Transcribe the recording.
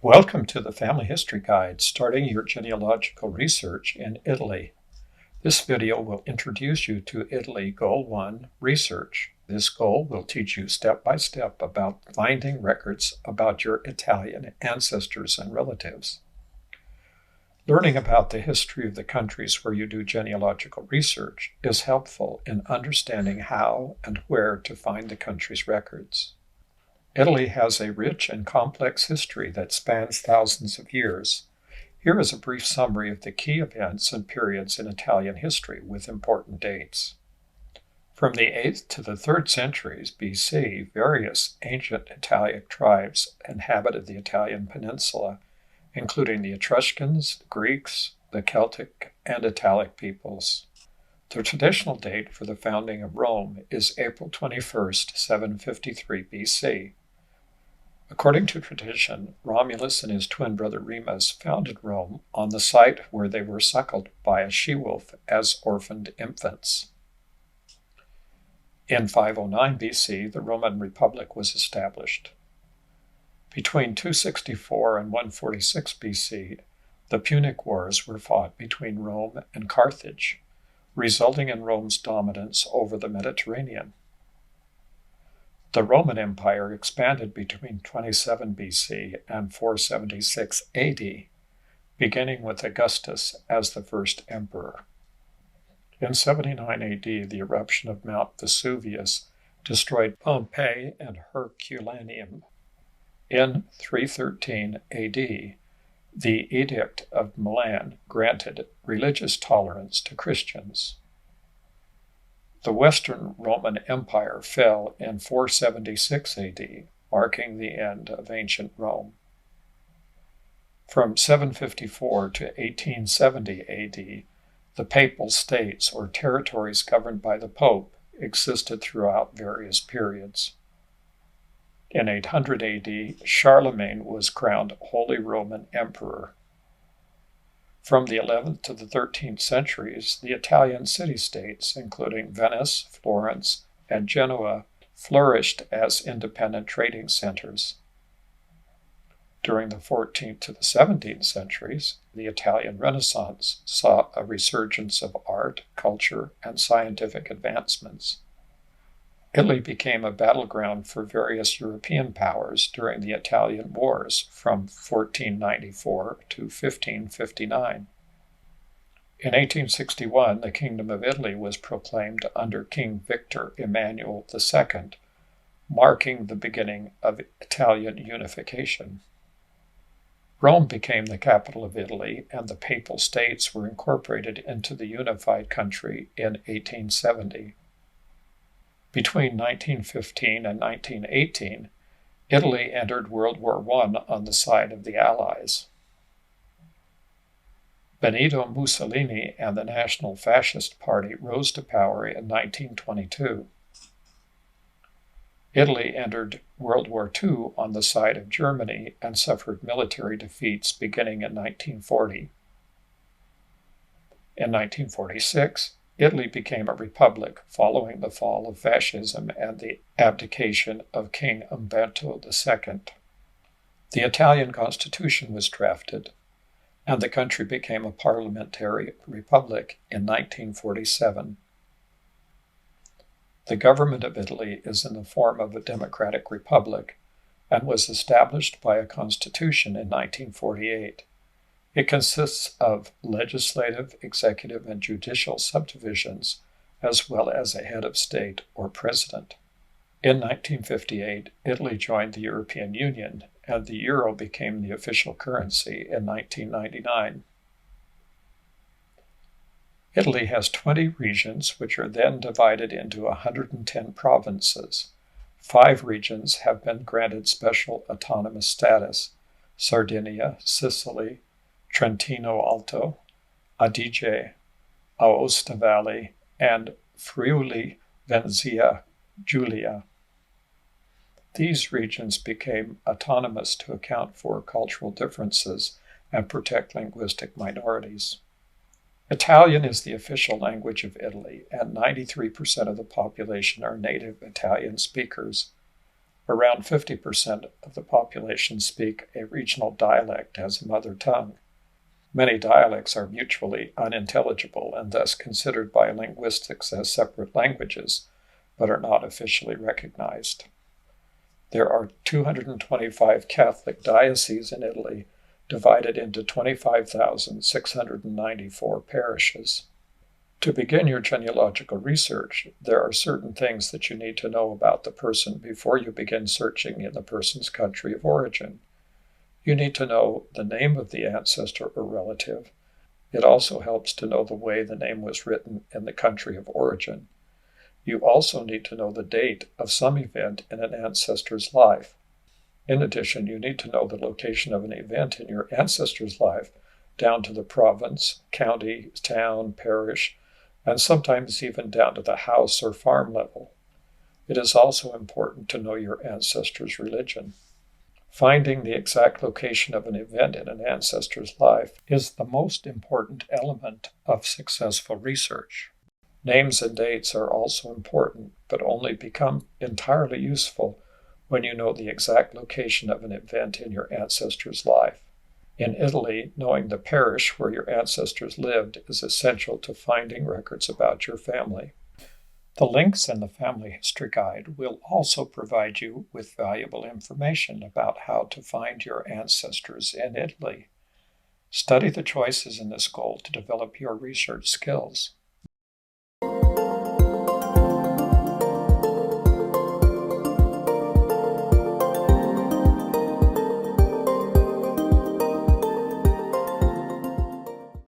Welcome to the Family History Guide, starting your genealogical research in Italy. This video will introduce you to Italy Goal 1, Research. This goal will teach you step by step about finding records about your Italian ancestors and relatives. Learning about the history of the countries where you do genealogical research is helpful in understanding how and where to find the country's records. Italy has a rich and complex history that spans thousands of years. Here is a brief summary of the key events and periods in Italian history with important dates. From the 8th to the 3rd centuries BC, various ancient Italian tribes inhabited the Italian peninsula, including the Etruscans, the Greeks, the Celtic, and Italic peoples. The traditional date for the founding of Rome is April 21st, 753 BC. According to tradition, Romulus and his twin brother Remus founded Rome on the site where they were suckled by a she-wolf as orphaned infants. In 509 BC, the Roman Republic was established. Between 264 and 146 BC, the Punic Wars were fought between Rome and Carthage, resulting in Rome's dominance over the Mediterranean. The Roman Empire expanded between 27 BC and 476 AD, beginning with Augustus as the first emperor. In 79 AD, the eruption of Mount Vesuvius destroyed Pompeii and Herculaneum. In 313 AD, the Edict of Milan granted religious tolerance to Christians. The Western Roman Empire fell in 476 AD, marking the end of ancient Rome. From 754 to 1870 AD, the Papal States, or territories governed by the Pope, existed throughout various periods. In 800 AD, Charlemagne was crowned Holy Roman Emperor. From the 11th to the 13th centuries, the Italian city-states, including Venice, Florence, and Genoa, flourished as independent trading centers. During the 14th to the 17th centuries, the Italian Renaissance saw a resurgence of art, culture, and scientific advancements. Italy became a battleground for various European powers during the Italian Wars from 1494 to 1559. In 1861, the Kingdom of Italy was proclaimed under King Victor Emmanuel II, marking the beginning of Italian unification. Rome became the capital of Italy, and the Papal States were incorporated into the unified country in 1870. Between 1915 and 1918, Italy entered World War I on the side of the Allies. Benito Mussolini and the National Fascist Party rose to power in 1922. Italy entered World War II on the side of Germany and suffered military defeats beginning in 1940. In 1946, Italy became a republic following the fall of fascism and the abdication of King Umberto II. The Italian Constitution was drafted, and the country became a parliamentary republic in 1947. The government of Italy is in the form of a democratic republic and was established by a constitution in 1948. It consists of legislative, executive, and judicial subdivisions, as well as a head of state or president. In 1958, Italy joined the European Union, and the euro became the official currency in 1999. Italy has 20 regions, which are then divided into 110 provinces. 5 regions have been granted special autonomous status: Sardinia, Sicily, Trentino Alto, Adige, Aosta Valley, and Friuli Venezia Giulia. These regions became autonomous to account for cultural differences and protect linguistic minorities. Italian is the official language of Italy, and 93% of the population are native Italian speakers. Around 50% of the population speak a regional dialect as a mother tongue. Many dialects are mutually unintelligible and thus considered by linguistics as separate languages, but are not officially recognized. There are 225 Catholic dioceses in Italy, divided into 25,694 parishes. To begin your genealogical research, there are certain things that you need to know about the person before you begin searching in the person's country of origin. You need to know the name of the ancestor or relative. It also helps to know the way the name was written in the country of origin. You also need to know the date of some event in an ancestor's life. In addition, you need to know the location of an event in your ancestor's life, down to the province, county, town, parish, and sometimes even down to the house or farm level. It is also important to know your ancestor's religion. Finding the exact location of an event in an ancestor's life is the most important element of successful research. Names and dates are also important, but only become entirely useful when you know the exact location of an event in your ancestor's life. In Italy, knowing the parish where your ancestors lived is essential to finding records about your family. The links in the Family History Guide will also provide you with valuable information about how to find your ancestors in Italy. Study the choices in this goal to develop your research skills.